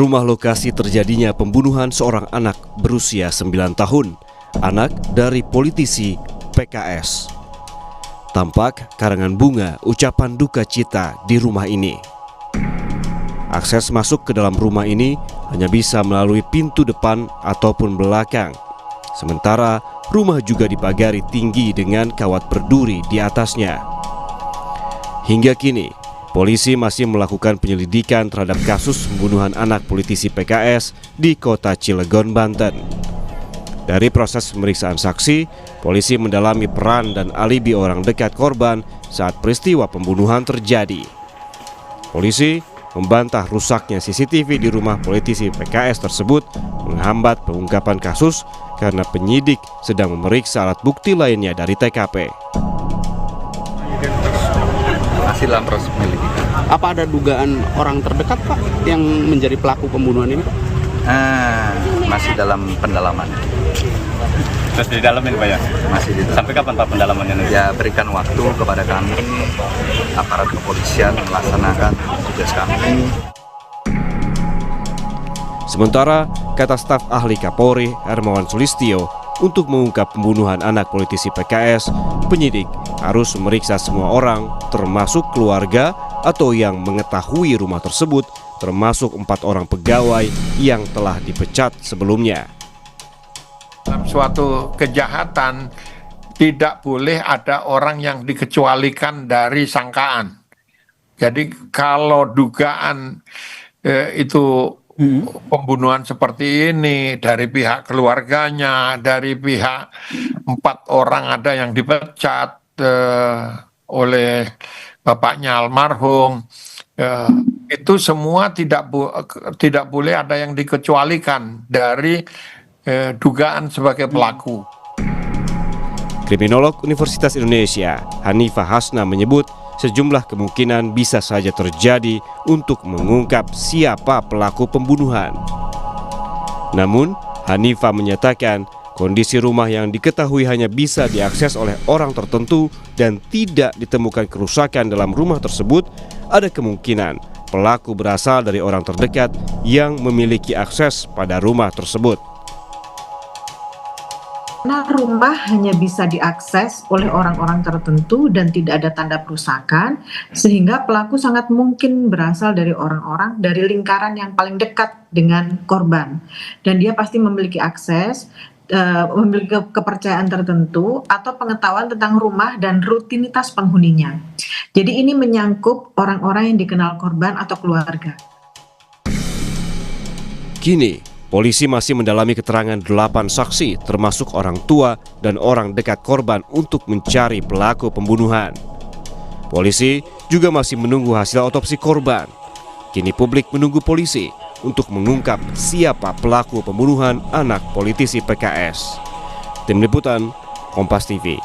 rumah lokasi terjadinya pembunuhan seorang anak berusia 9 tahun, anak dari politisi PKS. Tampak karangan bunga ucapan duka cita di rumah ini. Akses masuk ke dalam rumah ini hanya bisa melalui pintu depan ataupun belakang. Sementara rumah juga dipagari tinggi dengan kawat berduri di atasnya. Hingga kini, polisi masih melakukan penyelidikan terhadap kasus pembunuhan anak politisi PKS di kota Cilegon, Banten. Dari proses pemeriksaan saksi, polisi mendalami peran dan alibi orang dekat korban saat peristiwa pembunuhan terjadi. Polisi membantah rusaknya CCTV di rumah politisi PKS tersebut menghambat pengungkapan kasus karena penyidik sedang memeriksa alat bukti lainnya dari TKP. Masih dalam proses penyelidikan. Apa ada dugaan orang terdekat, Pak, yang menjadi pelaku pembunuhan ini, Pak? Masih dalam pendalaman. Masih didalamin, Pak, ya? Masih di dalam. Sampai kapan, Pak, pendalamannya? Ya, berikan waktu kepada kami, aparat kepolisian melaksanakan tugas kami. Sementara, kata staf ahli Kapolri Hermawan Sulistyo, untuk mengungkap pembunuhan anak politisi PKS, penyidik harus memeriksa semua orang, termasuk keluarga atau yang mengetahui rumah tersebut, termasuk 4 orang pegawai yang telah dipecat sebelumnya. Dalam suatu kejahatan tidak boleh ada orang yang dikecualikan dari sangkaan. Jadi kalau dugaan itu pembunuhan seperti ini dari pihak keluarganya, dari pihak 4 orang ada yang dipecat oleh bapaknya almarhum, itu semua tidak boleh ada yang dikecualikan dari dugaan sebagai pelaku. Kriminolog Universitas Indonesia Hanifah Hasna menyebut sejumlah kemungkinan bisa saja terjadi untuk mengungkap siapa pelaku pembunuhan. Namun, Hanifah menyatakan kondisi rumah yang diketahui hanya bisa diakses oleh orang tertentu dan tidak ditemukan kerusakan dalam rumah tersebut, ada kemungkinan pelaku berasal dari orang terdekat yang memiliki akses pada rumah tersebut. Karena rumah hanya bisa diakses oleh orang-orang tertentu dan tidak ada tanda perusakan, sehingga pelaku sangat mungkin berasal dari orang-orang dari lingkaran yang paling dekat dengan korban. Dan dia pasti memiliki akses, memiliki kepercayaan tertentu atau pengetahuan tentang rumah dan rutinitas penghuninya. Jadi ini menyangkut orang-orang yang dikenal korban atau keluarga. Kini, polisi masih mendalami keterangan 8 saksi termasuk orang tua dan orang dekat korban untuk mencari pelaku pembunuhan. Polisi juga masih menunggu hasil otopsi korban. Kini publik menunggu polisi untuk mengungkap siapa pelaku pembunuhan anak politisi PKS. Tim Liputan, Kompas TV.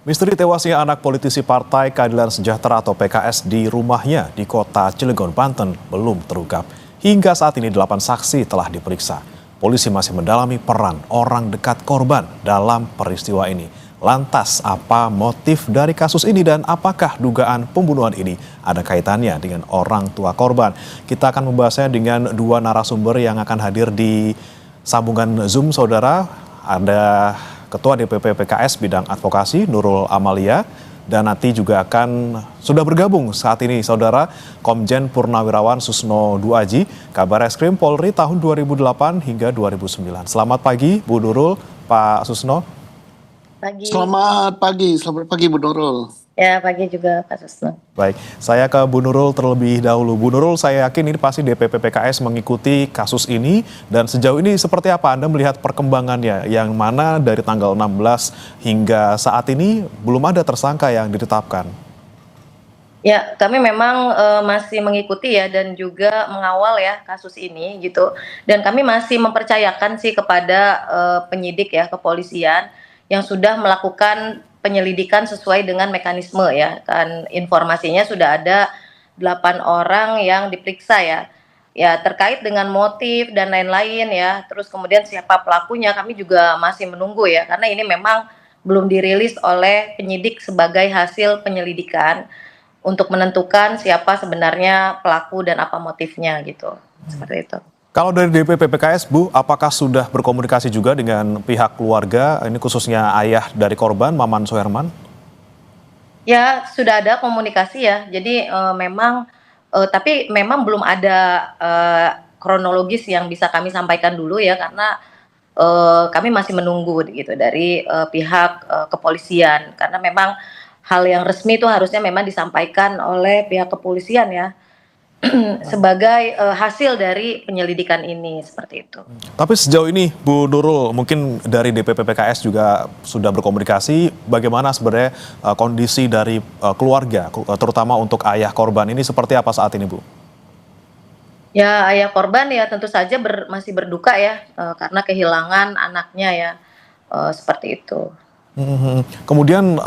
Misteri tewasnya anak politisi Partai Keadilan Sejahtera atau PKS di rumahnya di kota Cilegon, Banten belum terungkap. Hingga saat ini 8 saksi telah diperiksa. Polisi masih mendalami peran orang dekat korban dalam peristiwa ini. Lantas apa motif dari kasus ini dan apakah dugaan pembunuhan ini ada kaitannya dengan orang tua korban? Kita akan membahasnya dengan 2 narasumber yang akan hadir di sambungan Zoom, saudara. Ada Ketua DPP PKS bidang advokasi Nurul Amalia, dan nanti juga akan sudah bergabung saat ini saudara Komjen Purnawirawan Susno Duaji, Kabar Eskrim Polri tahun 2008 hingga 2009. Selamat pagi Bu Nurul, Pak Susno. Pagi. Selamat pagi Bu Nurul. Ya, pagi juga Pak Susno. Baik, saya ke Bu Nurul terlebih dahulu. Bu Nurul, saya yakin ini pasti DPP PKS mengikuti kasus ini, dan sejauh ini seperti apa Anda melihat perkembangannya, yang mana dari tanggal 16 hingga saat ini belum ada tersangka yang ditetapkan? Ya, kami memang masih mengikuti ya dan juga mengawal ya kasus ini gitu. Dan kami masih mempercayakan sih kepada penyidik ya, kepolisian yang sudah melakukan penyelidikan sesuai dengan mekanisme ya, kan informasinya sudah ada 8 orang yang diperiksa ya terkait dengan motif dan lain-lain ya, terus kemudian siapa pelakunya kami juga masih menunggu ya, karena ini memang belum dirilis oleh penyidik sebagai hasil penyelidikan. untuk menentukan siapa sebenarnya pelaku dan apa motifnya gitu. Seperti itu. Kalau dari DPP PKS, Bu, apakah sudah berkomunikasi juga dengan pihak keluarga, ini khususnya ayah dari korban, Maman Soherman? Ya, sudah ada komunikasi ya. Jadi tapi memang belum ada kronologis yang bisa kami sampaikan dulu ya, karena kami masih menunggu gitu dari pihak kepolisian, karena memang hal yang resmi itu harusnya memang disampaikan oleh pihak kepolisian ya. Sebagai hasil dari penyelidikan ini, seperti itu. Tapi sejauh ini, Bu Nurul, mungkin dari DPP PKS juga sudah berkomunikasi bagaimana sebenarnya kondisi dari keluarga, terutama untuk ayah korban ini seperti apa saat ini, Bu? Ya, ayah korban ya tentu saja masih berduka ya, karena kehilangan anaknya ya, seperti itu. Kemudian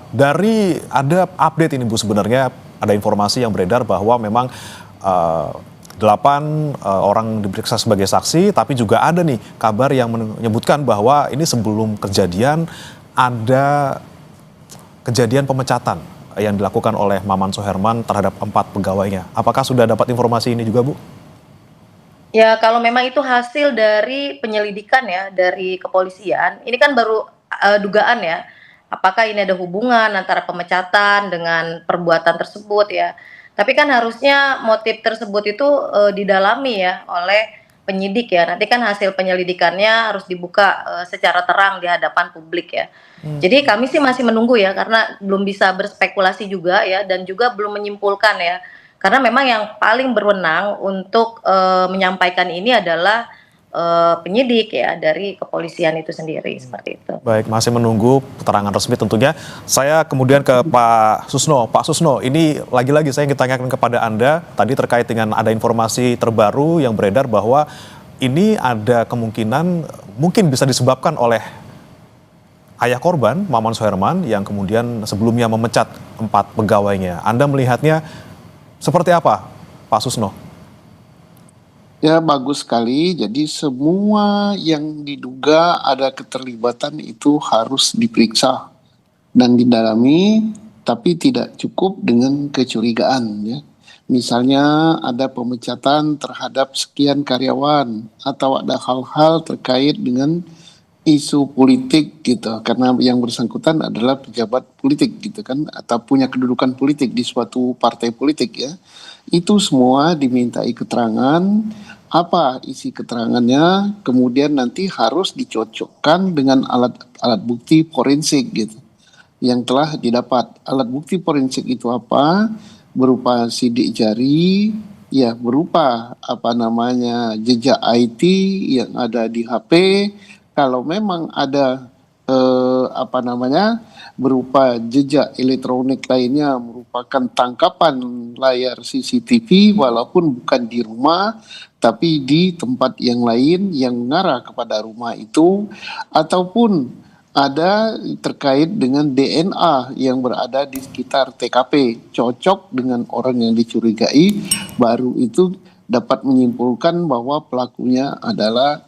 dari ada update ini, Bu, sebenarnya ada informasi yang beredar bahwa memang 8 orang diperiksa sebagai saksi, tapi juga ada nih kabar yang menyebutkan bahwa ini sebelum kejadian ada kejadian pemecatan yang dilakukan oleh Maman Soherman terhadap 4 pegawainya. Apakah sudah dapat informasi ini juga, Bu? Ya, kalau memang itu hasil dari penyelidikan ya dari kepolisian, ini kan baru dugaan ya. Apakah ini ada hubungan antara pemecatan dengan perbuatan tersebut ya. Tapi kan harusnya motif tersebut itu didalami ya oleh penyidik ya. Nanti kan hasil penyelidikannya harus dibuka secara terang di hadapan publik ya. Jadi kami sih masih menunggu ya, karena belum bisa berspekulasi juga ya, dan juga belum menyimpulkan ya. Karena memang yang paling berwenang untuk menyampaikan ini adalah penyidik ya dari kepolisian itu sendiri, seperti itu. Baik, masih menunggu keterangan resmi tentunya. Saya kemudian ke Pak Susno. Pak Susno, ini lagi-lagi saya ingin tanyakan kepada Anda tadi terkait dengan ada informasi terbaru yang beredar bahwa ini ada kemungkinan mungkin bisa disebabkan oleh ayah korban, Maman Soherman, yang kemudian sebelumnya memecat 4 pegawainya. Anda melihatnya seperti apa, Pak Susno? Ya, bagus sekali. Jadi semua yang diduga ada keterlibatan itu harus diperiksa dan didalami, tapi tidak cukup dengan kecurigaan ya. Misalnya ada pemecatan terhadap sekian karyawan atau ada hal-hal terkait dengan isu politik gitu, karena yang bersangkutan adalah pejabat politik gitu kan, atau punya kedudukan politik di suatu partai politik ya. Itu semua dimintai keterangan, apa isi keterangannya, kemudian nanti harus dicocokkan dengan alat bukti forensik gitu yang telah didapat. Alat bukti forensik itu apa? Berupa sidik jari, ya berupa jejak IT yang ada di HP. Kalau memang ada berupa jejak elektronik lainnya merupakan tangkapan layar CCTV walaupun bukan di rumah tapi di tempat yang lain yang mengarah kepada rumah itu, ataupun ada terkait dengan DNA yang berada di sekitar TKP cocok dengan orang yang dicurigai, baru itu dapat menyimpulkan bahwa pelakunya adalah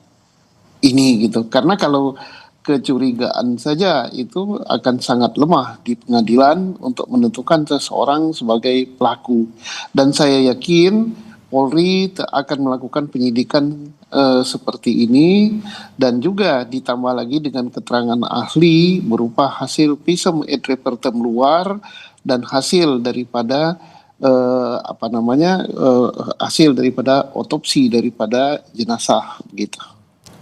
ini gitu. Karena kalau kecurigaan saja itu akan sangat lemah di pengadilan untuk menentukan seseorang sebagai pelaku. Dan saya yakin Polri akan melakukan penyidikan seperti ini, dan juga ditambah lagi dengan keterangan ahli berupa hasil visum et repertum luar dan hasil daripada hasil daripada otopsi daripada jenazah gitu.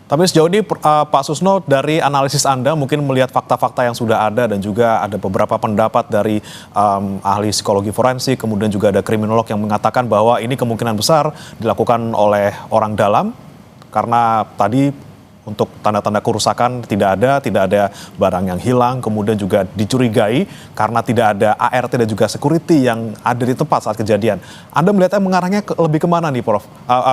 Tapi sejauh ini Pak Susno, dari analisis Anda mungkin melihat fakta-fakta yang sudah ada dan juga ada beberapa pendapat dari ahli psikologi forensik, kemudian juga ada kriminolog yang mengatakan bahwa ini kemungkinan besar dilakukan oleh orang dalam, karena tadi untuk tanda-tanda kerusakan tidak ada barang yang hilang, kemudian juga dicurigai karena tidak ada ART dan juga security yang ada di tempat saat kejadian. Anda melihatnya mengarahnya lebih kemana nih, Prof?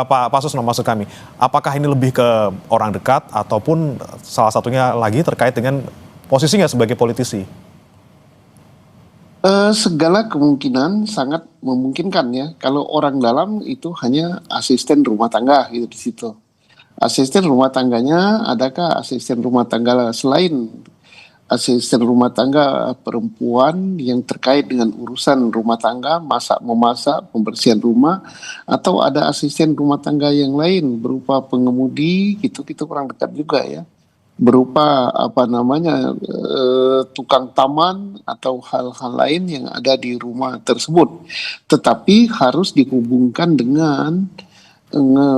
Pak Susno, maksud kami, apakah ini lebih ke orang dekat ataupun salah satunya lagi terkait dengan posisinya sebagai politisi? Segala kemungkinan sangat memungkinkan ya. Kalau orang dalam itu hanya asisten rumah tangga gitu di situ. Asisten rumah tangganya, adakah asisten rumah tangga selain asisten rumah tangga perempuan yang terkait dengan urusan rumah tangga, memasak, pembersihan rumah, atau ada asisten rumah tangga yang lain berupa pengemudi, gitu, kita kurang dekat juga ya. Berupa tukang taman atau hal-hal lain yang ada di rumah tersebut. Tetapi harus dihubungkan dengan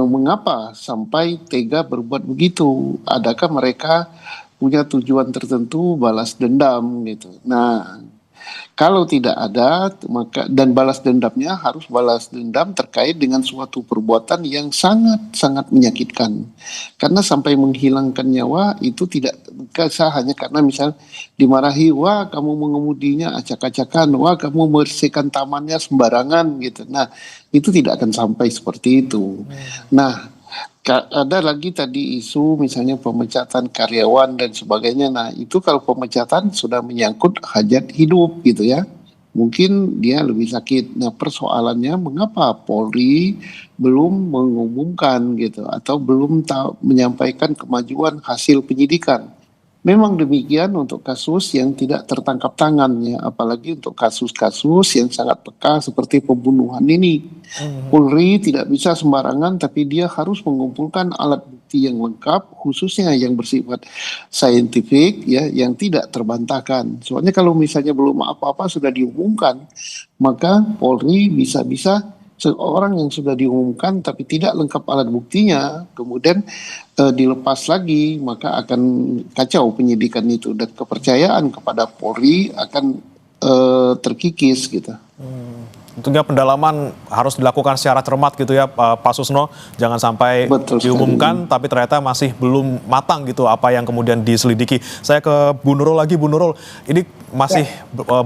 mengapa sampai tega berbuat begitu? Adakah mereka punya tujuan tertentu, balas dendam gitu? Nah, kalau tidak ada, maka dan balas dendamnya harus balas dendam terkait dengan suatu perbuatan yang sangat-sangat menyakitkan. Karena sampai menghilangkan nyawa itu tidak bisa hanya karena misal dimarahi, wah kamu mengemudinya acak-acakan, wah kamu membersihkan tamannya sembarangan gitu. Nah, itu tidak akan sampai seperti itu. Nah, ada lagi tadi isu misalnya pemecatan karyawan dan sebagainya. Nah, itu kalau pemecatan sudah menyangkut hajat hidup gitu ya. Mungkin dia lebih sakit. Nah, persoalannya mengapa Polri belum mengumumkan gitu atau belum menyampaikan kemajuan hasil penyidikan. Memang demikian untuk kasus yang tidak tertangkap tangannya, apalagi untuk kasus-kasus yang sangat peka seperti pembunuhan ini. Polri tidak bisa sembarangan, tapi dia harus mengumpulkan alat bukti yang lengkap, khususnya yang bersifat saintifik, ya, yang tidak terbantahkan. Soalnya kalau misalnya belum apa-apa sudah diumumkan, maka Polri bisa-bisa seorang yang sudah diumumkan tapi tidak lengkap alat buktinya, kemudian dilepas lagi, maka akan kacau penyidikan itu dan kepercayaan kepada Polri akan terkikis gitu. Tentunya pendalaman harus dilakukan secara cermat gitu ya Pak Susno, jangan sampai diumumkan tapi ternyata masih belum matang gitu apa yang kemudian diselidiki. Saya ke Bu Nurul lagi, Bu Nurul, ini masih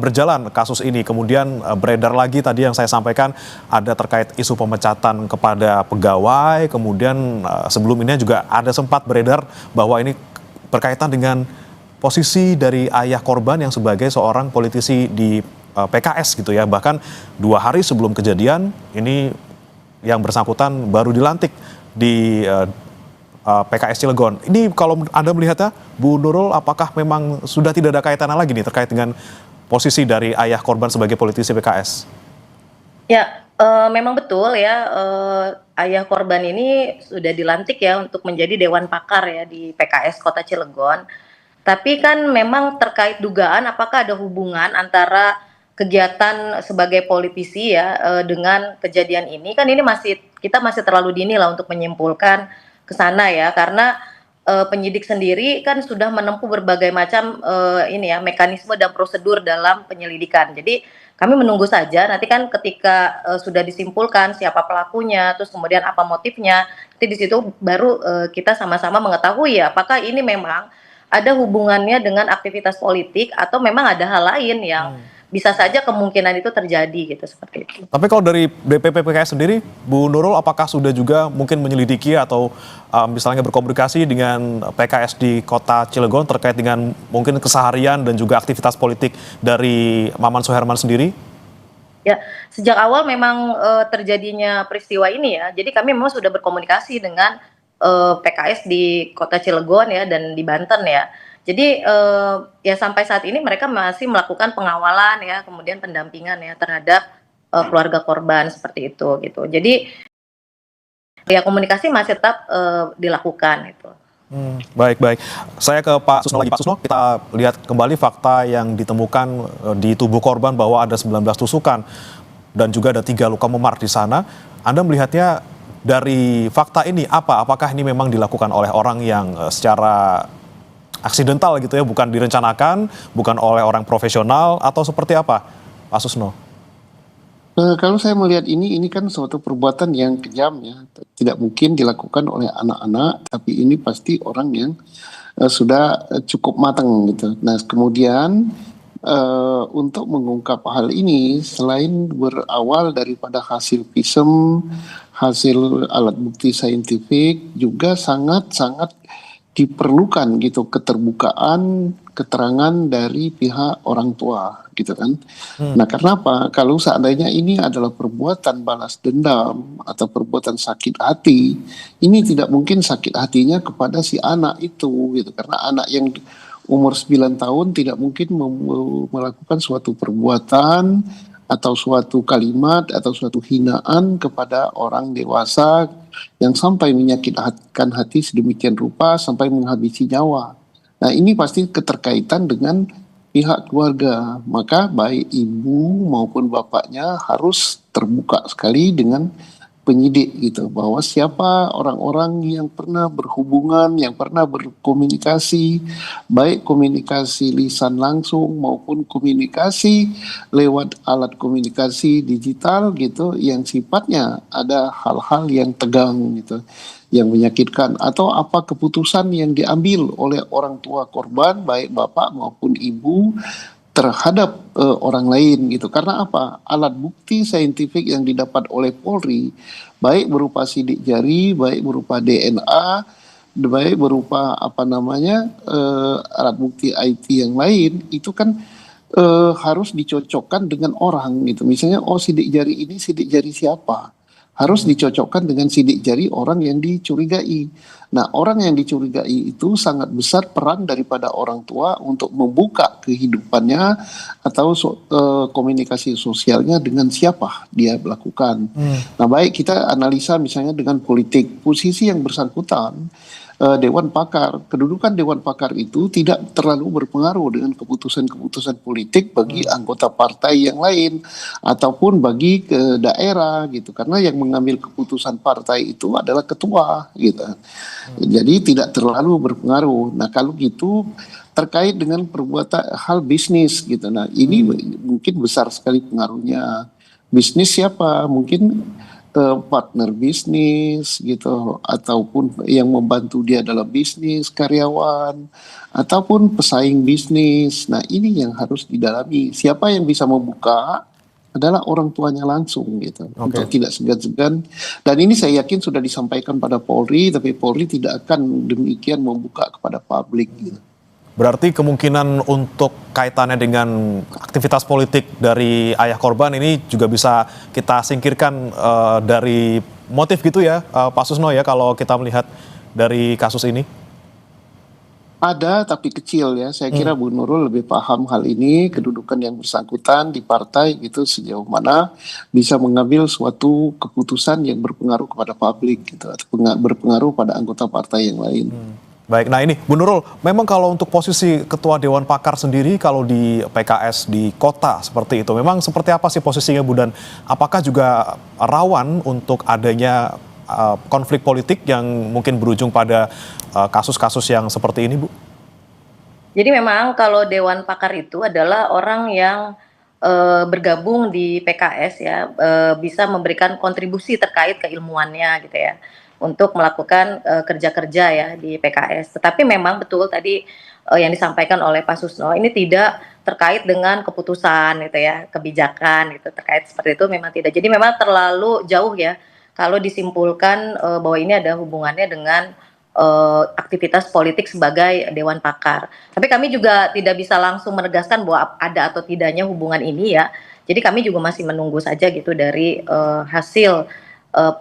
berjalan kasus ini, kemudian beredar lagi tadi yang saya sampaikan ada terkait isu pemecatan kepada pegawai, kemudian sebelum ini juga ada sempat beredar bahwa ini berkaitan dengan posisi dari ayah korban yang sebagai seorang politisi di PKS gitu ya. Bahkan 2 hari sebelum kejadian ini yang bersangkutan baru dilantik di PKS Cilegon. Ini kalau Anda melihatnya, Bu Nurul, apakah memang sudah tidak ada kaitannya lagi nih terkait dengan posisi dari ayah korban sebagai politisi PKS? Ya, memang betul ya, ayah korban ini sudah dilantik ya untuk menjadi Dewan Pakar ya di PKS Kota Cilegon. Tapi kan memang terkait dugaan apakah ada hubungan antara kegiatan sebagai politisi ya dengan kejadian ini, kan ini kita masih terlalu dini lah untuk menyimpulkan ke sana ya, karena penyidik sendiri kan sudah menempuh berbagai macam mekanisme dan prosedur dalam penyelidikan. Jadi kami menunggu saja nanti kan ketika sudah disimpulkan siapa pelakunya, terus kemudian apa motifnya, nanti di situ baru kita sama-sama mengetahui ya apakah ini memang ada hubungannya dengan aktivitas politik atau memang ada hal lain yang bisa saja kemungkinan itu terjadi gitu, seperti itu. Tapi kalau dari DPP PKS sendiri, Bu Nurul, apakah sudah juga mungkin menyelidiki atau misalnya berkomunikasi dengan PKS di Kota Cilegon terkait dengan mungkin keseharian dan juga aktivitas politik dari Maman Soeherman sendiri? Ya, sejak awal memang terjadinya peristiwa ini ya, jadi kami memang sudah berkomunikasi dengan PKS di Kota Cilegon ya dan di Banten ya. Jadi ya sampai saat ini mereka masih melakukan pengawalan ya, kemudian pendampingan ya terhadap keluarga korban seperti itu gitu. Jadi ya komunikasi masih tetap dilakukan itu. Baik. Saya ke Pak Susno lagi. Pak Susno, kita lihat kembali fakta yang ditemukan di tubuh korban bahwa ada 19 tusukan dan juga ada 3 luka memar di sana. Anda melihatnya dari fakta ini apa? Apakah ini memang dilakukan oleh orang yang secara aksidental gitu ya, bukan direncanakan, bukan oleh orang profesional, atau seperti apa, Pak Susno? Kalau saya melihat ini kan suatu perbuatan yang kejam ya, tidak mungkin dilakukan oleh anak-anak, tapi ini pasti orang yang sudah cukup matang gitu. Nah, kemudian untuk mengungkap hal ini, selain berawal daripada hasil visum, hasil alat bukti saintifik, juga sangat-sangat diperlukan gitu keterbukaan keterangan dari pihak orang tua gitu kan. Nah, karena apa? Kalau seandainya ini adalah perbuatan balas dendam atau perbuatan sakit hati, ini tidak mungkin sakit hatinya kepada si anak itu gitu, karena anak yang umur 9 tahun tidak mungkin melakukan suatu perbuatan atau suatu kalimat atau suatu hinaan kepada orang dewasa yang sampai menyakitkan hati sedemikian rupa sampai menghabisi nyawa. Nah, ini pasti keterkaitan dengan pihak keluarga. Maka baik ibu maupun bapaknya harus terbuka sekali dengan penyidik gitu, bahwa siapa orang-orang yang pernah berhubungan, yang pernah berkomunikasi, baik komunikasi lisan langsung maupun komunikasi lewat alat komunikasi digital gitu, yang sifatnya ada hal-hal yang tegang gitu, yang menyakitkan, atau apa keputusan yang diambil oleh orang tua korban, baik bapak maupun ibu, terhadap orang lain gitu. Karena apa? Alat bukti saintifik yang didapat oleh Polri, baik berupa sidik jari, baik berupa DNA, baik berupa alat bukti IT yang lain, itu kan harus dicocokkan dengan orang gitu. Misalnya, sidik jari ini sidik jari siapa? Harus dicocokkan dengan sidik jari orang yang dicurigai. Nah, orang yang dicurigai itu sangat besar peran daripada orang tua untuk membuka kehidupannya atau komunikasi sosialnya dengan siapa dia melakukan. Nah, baik kita analisa misalnya dengan politik, posisi yang bersangkutan, Dewan Pakar, kedudukan Dewan Pakar itu tidak terlalu berpengaruh dengan keputusan-keputusan politik bagi anggota partai yang lain ataupun bagi ke daerah gitu, karena yang mengambil keputusan partai itu adalah ketua gitu. Jadi tidak terlalu berpengaruh. Nah, kalau gitu terkait dengan perbuatan hal bisnis gitu. Nah, ini mungkin besar sekali pengaruhnya. Bisnis siapa? Mungkin partner bisnis gitu, ataupun yang membantu dia dalam bisnis, karyawan, ataupun pesaing bisnis. Nah, ini yang harus didalami. Siapa yang bisa membuka adalah orang tuanya langsung gitu, untuk tidak segan-segan. Dan ini saya yakin sudah disampaikan pada Polri, tapi Polri tidak akan demikian membuka kepada publik gitu. Berarti kemungkinan untuk kaitannya dengan aktivitas politik dari ayah korban ini juga bisa kita singkirkan dari motif gitu ya, Pak Susno ya, kalau kita melihat dari kasus ini? Ada, tapi kecil ya. Saya kira Bu Nurul lebih paham hal ini, kedudukan yang bersangkutan di partai gitu, sejauh mana bisa mengambil suatu keputusan yang berpengaruh kepada publik gitu, atau berpengaruh pada anggota partai yang lain. Baik, nah ini Bu Nurul, memang kalau untuk posisi Ketua Dewan Pakar sendiri kalau di PKS di kota seperti itu, memang seperti apa sih posisinya Bu, dan apakah juga rawan untuk adanya konflik politik yang mungkin berujung pada kasus-kasus yang seperti ini, Bu? Jadi memang kalau Dewan Pakar itu adalah orang yang bergabung di PKS ya, bisa memberikan kontribusi terkait keilmuannya gitu ya, untuk melakukan kerja-kerja ya di PKS. Tetapi memang betul tadi yang disampaikan oleh Pak Susno, ini tidak terkait dengan keputusan gitu ya, kebijakan gitu, terkait seperti itu memang tidak. Jadi memang terlalu jauh ya kalau disimpulkan bahwa ini ada hubungannya dengan aktivitas politik sebagai Dewan Pakar. Tapi kami juga tidak bisa langsung menegaskan bahwa ada atau tidaknya hubungan ini ya. Jadi kami juga masih menunggu saja gitu dari hasil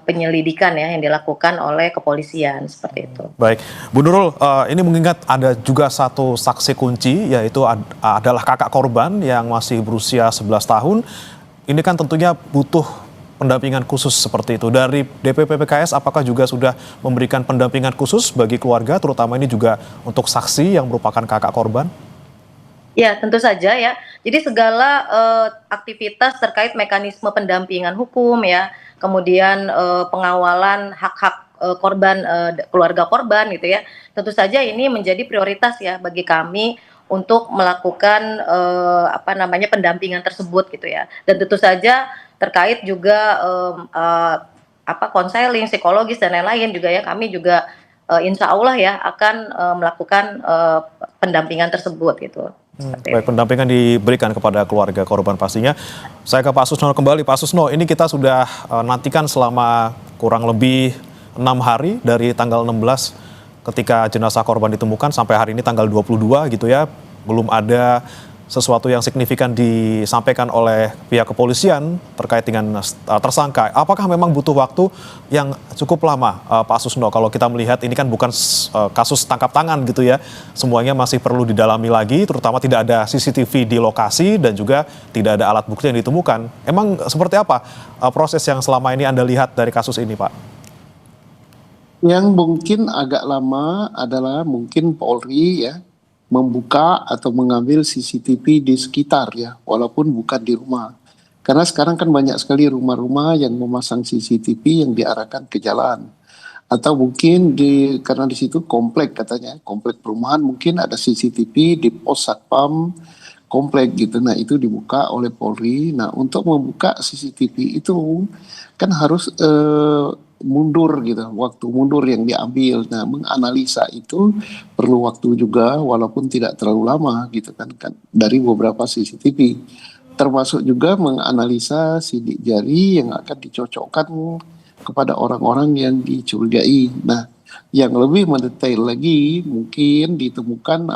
penyelidikan ya yang dilakukan oleh kepolisian seperti itu. Baik, Bu Nurul, ini mengingat ada juga satu saksi kunci, yaitu adalah kakak korban yang masih berusia 11 tahun. Ini kan tentunya butuh pendampingan khusus seperti itu. Dari DPP PKS apakah juga sudah memberikan pendampingan khusus bagi keluarga, terutama ini juga untuk saksi yang merupakan kakak korban? Ya, tentu saja ya. Jadi segala aktivitas terkait mekanisme pendampingan hukum ya, kemudian pengawalan hak-hak korban, keluarga korban gitu ya, tentu saja ini menjadi prioritas ya bagi kami untuk melakukan pendampingan tersebut gitu ya. Dan tentu saja terkait juga konseling psikologis dan lain-lain juga ya, kami juga insya Allah ya akan melakukan pendampingan tersebut gitu. Baik, pendampingan diberikan kepada keluarga korban pastinya. Saya ke Pak Susno kembali. Pak Susno, ini kita sudah nantikan selama kurang lebih 6 hari dari tanggal 16 ketika jenazah korban ditemukan sampai hari ini tanggal 22 gitu ya. Belum ada sesuatu yang signifikan disampaikan oleh pihak kepolisian terkait dengan tersangka. Apakah memang butuh waktu yang cukup lama, Pak Susno? Kalau kita melihat ini kan bukan kasus tangkap tangan gitu ya, semuanya masih perlu didalami lagi, terutama tidak ada CCTV di lokasi dan juga tidak ada alat bukti yang ditemukan. Emang seperti apa proses yang selama ini Anda lihat dari kasus ini, Pak? Yang mungkin agak lama adalah mungkin Polri ya membuka atau mengambil CCTV di sekitar ya, walaupun bukan di rumah. Karena sekarang kan banyak sekali rumah-rumah yang memasang CCTV yang diarahkan ke jalan. Atau mungkin karena di situ komplek katanya, komplek perumahan mungkin ada CCTV di pos satpam komplek gitu. Nah itu dibuka oleh Polri. Nah untuk membuka CCTV itu kan harus mundur gitu, waktu mundur yang diambil. Nah, menganalisa itu perlu waktu juga walaupun tidak terlalu lama gitu kan dari beberapa CCTV. Termasuk juga menganalisa sidik jari yang akan dicocokkan kepada orang-orang yang dicurigai. Nah, yang lebih mendetail lagi mungkin ditemukan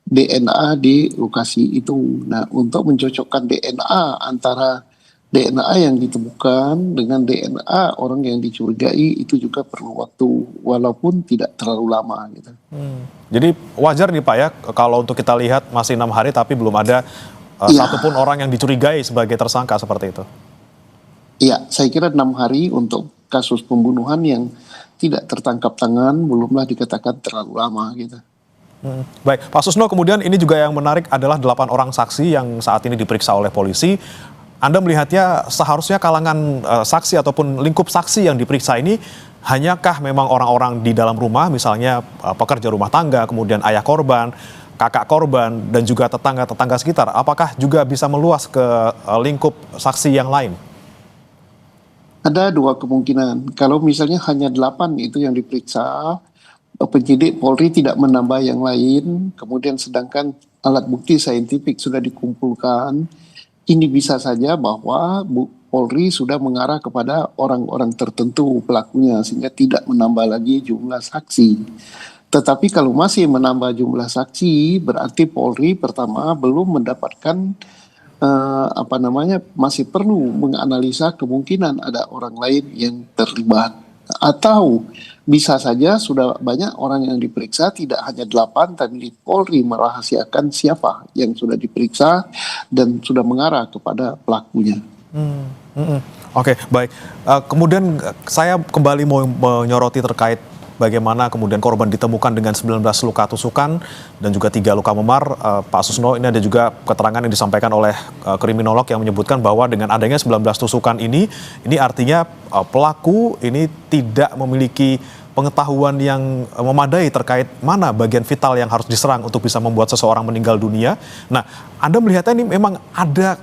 DNA di lokasi itu. Nah, untuk mencocokkan DNA antara DNA yang ditemukan dengan DNA orang yang dicurigai itu juga perlu waktu walaupun tidak terlalu lama gitu. Jadi wajar nih Pak ya kalau untuk kita lihat masih 6 hari tapi belum ada satupun orang yang dicurigai sebagai tersangka seperti itu. Iya, saya kira 6 hari untuk kasus pembunuhan yang tidak tertangkap tangan belumlah dikatakan terlalu lama gitu. Baik, Pak Susno, kemudian ini juga yang menarik adalah 8 orang saksi yang saat ini diperiksa oleh polisi. Anda melihatnya seharusnya kalangan saksi ataupun lingkup saksi yang diperiksa ini hanyakah memang orang-orang di dalam rumah, misalnya pekerja rumah tangga, kemudian ayah korban, kakak korban, dan juga tetangga-tetangga sekitar? Apakah juga bisa meluas ke lingkup saksi yang lain? Ada 2 kemungkinan. Kalau misalnya hanya 8 itu yang diperiksa, penyidik Polri tidak menambah yang lain, kemudian sedangkan alat bukti saintifik sudah dikumpulkan, ini bisa saja bahwa Polri sudah mengarah kepada orang-orang tertentu pelakunya sehingga tidak menambah lagi jumlah saksi. Tetapi kalau masih menambah jumlah saksi berarti Polri pertama belum mendapatkan masih perlu menganalisa kemungkinan ada orang lain yang terlibat. Atau bisa saja sudah banyak orang yang diperiksa, tidak hanya 8, tapi Polri merahasiakan siapa yang sudah diperiksa dan sudah mengarah kepada pelakunya. Oke, baik. Kemudian saya kembali mau menyoroti terkait bagaimana kemudian korban ditemukan dengan 19 luka tusukan dan juga 3 luka memar. Pak Susno, ini ada juga keterangan yang disampaikan oleh kriminolog yang menyebutkan bahwa dengan adanya 19 tusukan ini artinya pelaku ini tidak memiliki pengetahuan yang memadai terkait mana bagian vital yang harus diserang untuk bisa membuat seseorang meninggal dunia. Nah, Anda melihatnya ini memang ada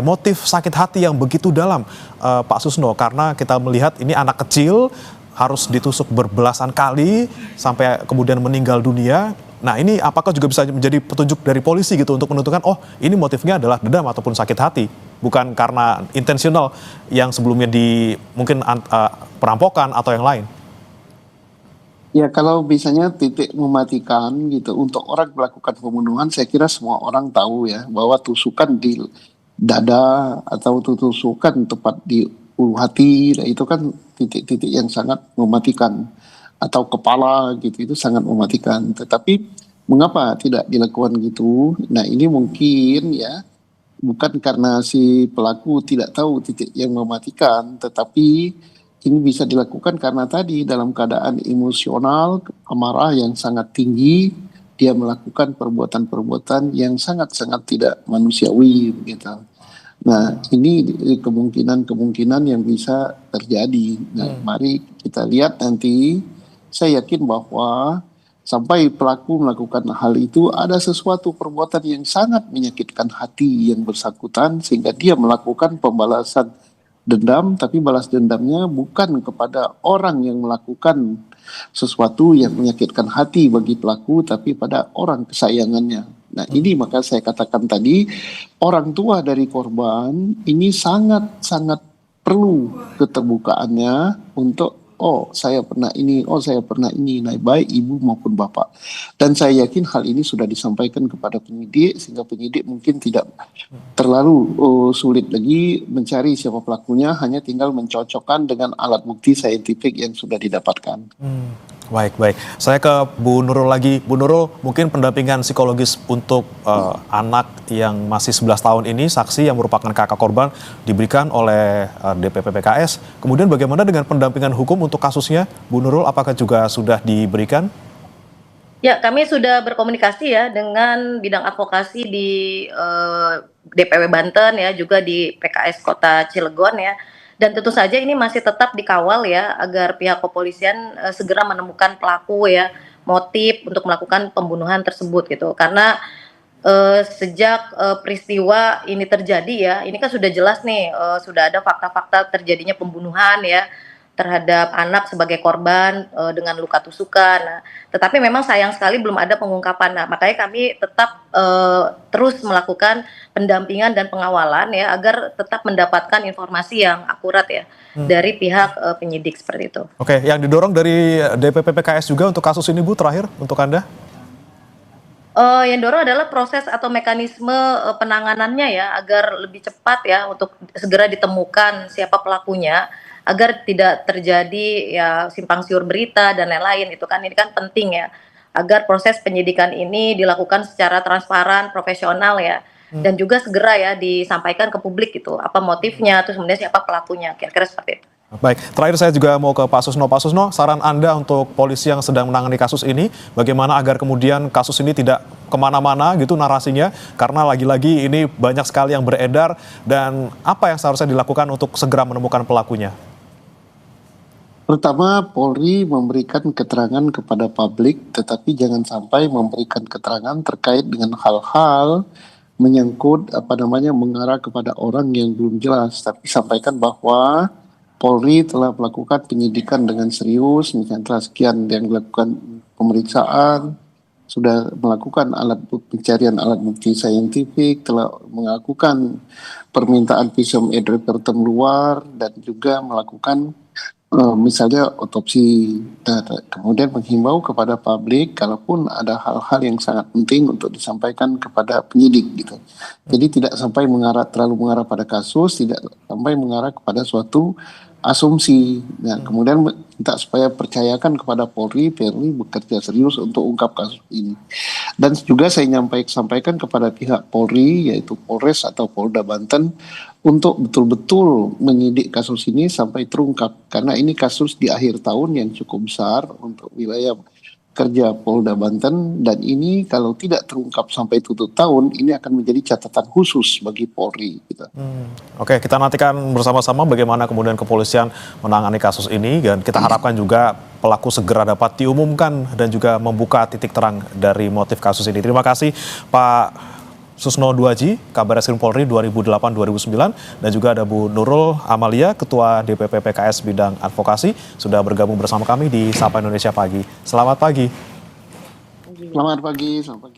motif sakit hati yang begitu dalam, Pak Susno, karena kita melihat ini anak kecil harus ditusuk berbelasan kali sampai kemudian meninggal dunia. Nah, ini apakah juga bisa menjadi petunjuk dari polisi gitu untuk menentukan ini motifnya adalah dendam ataupun sakit hati, bukan karena intensional yang sebelumnya mungkin perampokan atau yang lain? Ya, kalau misalnya titik mematikan gitu untuk orang melakukan pembunuhan, saya kira semua orang tahu ya bahwa tusukan di dada atau tusukan tepat di ulu hati, itu kan titik-titik yang sangat mematikan, atau kepala gitu, itu sangat mematikan. Tetapi mengapa tidak dilakukan gitu? Nah, ini mungkin ya bukan karena si pelaku tidak tahu titik yang mematikan, tetapi ini bisa dilakukan karena tadi dalam keadaan emosional, amarah yang sangat tinggi, dia melakukan perbuatan-perbuatan yang sangat-sangat tidak manusiawi gitu. Nah, ini kemungkinan-kemungkinan yang bisa terjadi. Nah, mari kita lihat nanti. Saya yakin bahwa sampai pelaku melakukan hal itu ada sesuatu perbuatan yang sangat menyakitkan hati yang bersangkutan sehingga dia melakukan pembalasan dendam, tapi balas dendamnya bukan kepada orang yang melakukan sesuatu yang menyakitkan hati bagi pelaku, tapi pada orang kesayangannya. Nah, ini maka saya katakan tadi, orang tua dari korban ini sangat-sangat perlu keterbukaannya untuk oh saya pernah ini, nah, baik ibu maupun bapak. Dan saya yakin hal ini sudah disampaikan kepada penyidik, sehingga penyidik mungkin tidak terlalu sulit lagi mencari siapa pelakunya, hanya tinggal mencocokkan dengan alat bukti saintifik yang sudah didapatkan. Baik. Saya ke Bu Nurul lagi. Bu Nurul, mungkin pendampingan psikologis untuk anak yang masih 11 tahun ini, saksi yang merupakan kakak korban, diberikan oleh DPP PKS. Kemudian bagaimana dengan pendampingan hukum untuk kasusnya? Bu Nurul, apakah juga sudah diberikan? Ya, kami sudah berkomunikasi ya dengan bidang advokasi di DPW Banten ya, juga di PKS Kota Cilegon ya. Dan tentu saja ini masih tetap dikawal ya, agar pihak kepolisian segera menemukan pelaku ya, motif untuk melakukan pembunuhan tersebut gitu. Karena sejak peristiwa ini terjadi ya, ini kan sudah jelas nih, sudah ada fakta-fakta terjadinya pembunuhan ya terhadap anak sebagai korban dengan luka tusukan. Nah, tetapi memang sayang sekali belum ada pengungkapan. Nah, makanya kami tetap terus melakukan pendampingan dan pengawalan ya, agar tetap mendapatkan informasi yang akurat ya dari pihak penyidik seperti itu. Oke, yang didorong dari DPP PKS juga untuk kasus ini, Bu, terakhir untuk Anda? Yang dorong adalah proses atau mekanisme penanganannya ya, agar lebih cepat ya untuk segera ditemukan siapa pelakunya, agar tidak terjadi ya simpang siur berita dan lain-lain. Itu kan, ini kan penting ya, agar proses penyidikan ini dilakukan secara transparan, profesional ya, dan juga segera ya disampaikan ke publik gitu, apa motifnya, terus kemudian siapa pelakunya, kira-kira seperti itu. Baik, terakhir saya juga mau ke Pak Susno. Pak Susno, saran Anda untuk polisi yang sedang menangani kasus ini, bagaimana agar kemudian kasus ini tidak kemana-mana gitu narasinya, karena lagi-lagi ini banyak sekali yang beredar, dan apa yang seharusnya dilakukan untuk segera menemukan pelakunya? Pertama, Polri memberikan keterangan kepada publik, tetapi jangan sampai memberikan keterangan terkait dengan hal-hal menyangkut mengarah kepada orang yang belum jelas. Tapi sampaikan bahwa Polri telah melakukan penyidikan dengan serius, misalnya telah sekian yang dilakukan pemeriksaan, sudah melakukan pencarian alat bukti saintifik, telah melakukan permintaan visum et repertum luar, dan juga melakukan misalnya otopsi. Kemudian menghimbau kepada publik kalaupun ada hal-hal yang sangat penting untuk disampaikan kepada penyidik gitu. Jadi tidak sampai terlalu mengarah pada kasus, tidak sampai mengarah kepada suatu asumsi. Nah, kemudian minta supaya percayakan kepada Polri bekerja serius untuk ungkap kasus ini. Dan juga saya sampaikan kepada pihak Polri, yaitu Polres atau Polda Banten, untuk betul-betul menyidik kasus ini sampai terungkap. Karena ini kasus di akhir tahun yang cukup besar untuk wilayah kerja Polda Banten, dan ini kalau tidak terungkap sampai tutup tahun, ini akan menjadi catatan khusus bagi Polri. Gitu. Oke, kita nantikan bersama-sama bagaimana kemudian kepolisian menangani kasus ini, dan kita harapkan juga pelaku segera dapat diumumkan dan juga membuka titik terang dari motif kasus ini. Terima kasih Pak Susno Duaji, Kabar Eskrim Polri 2008-2009, dan juga ada Bu Nurul Amalia, Ketua DPP PKS Bidang Advokasi, sudah bergabung bersama kami di Sapa Indonesia Pagi. Selamat pagi. Selamat pagi.